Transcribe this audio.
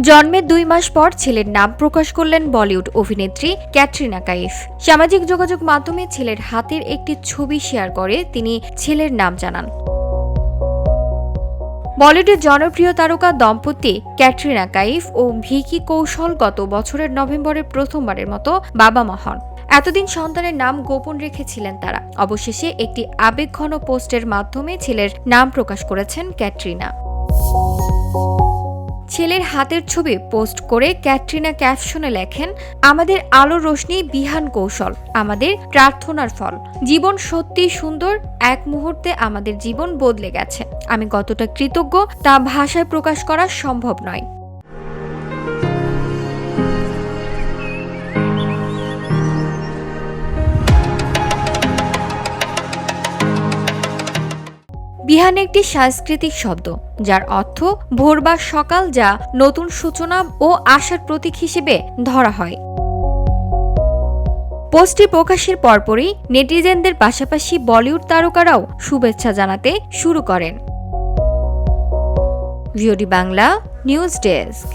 জন্মের 2 মাস পর ছেলের নাম প্রকাশ করলেন বলিউড অভিনেত্রী ক্যাটরিনা কাইফ। সামাজিক যোগাযোগ মাধ্যমে ছেলের হাতের একটি ছবি শেয়ার করে তিনি ছেলের নাম জানান। বলিউডের জনপ্রিয় তারকা দম্পতি ক্যাটরিনা কাইফ ও ভিকি কৌশল গত বছরের নভেম্বরে প্রথমবারের মতো বাবা মা হন। এতদিন সন্তানের নাম গোপন রেখেছিলেন তারা। অবশেষে একটি আবেগঘন পোস্টের মাধ্যমে ছেলের নাম প্রকাশ করেছেন ক্যাটরিনা। ছেলের হাতের ছবি পোস্ট করে ক্যাটরিনা ক্যাপশনে লেখেন, আমাদের আলো রোশনি বিহান কৌশল, আমাদের প্রার্থনার ফল। জীবন সত্যি সুন্দর, এক মুহূর্তে আমাদের জীবন বদলে গেছে। আমি কতটা কৃতজ্ঞ তা ভাষায় প্রকাশ করা সম্ভব নয়। বিহান একটি সাংস্কৃতিক শব্দ যার অর্থ ভোর বা সকাল, যা নতুন সূচনা ও আশার প্রতীক হিসেবে ধরা হয়। পোস্টটি প্রকাশের পরপরই নেটিজেনদের পাশাপাশি বলিউড তারকারাও শুভেচ্ছা জানাতে শুরু করেন। VOD Bangla news desk.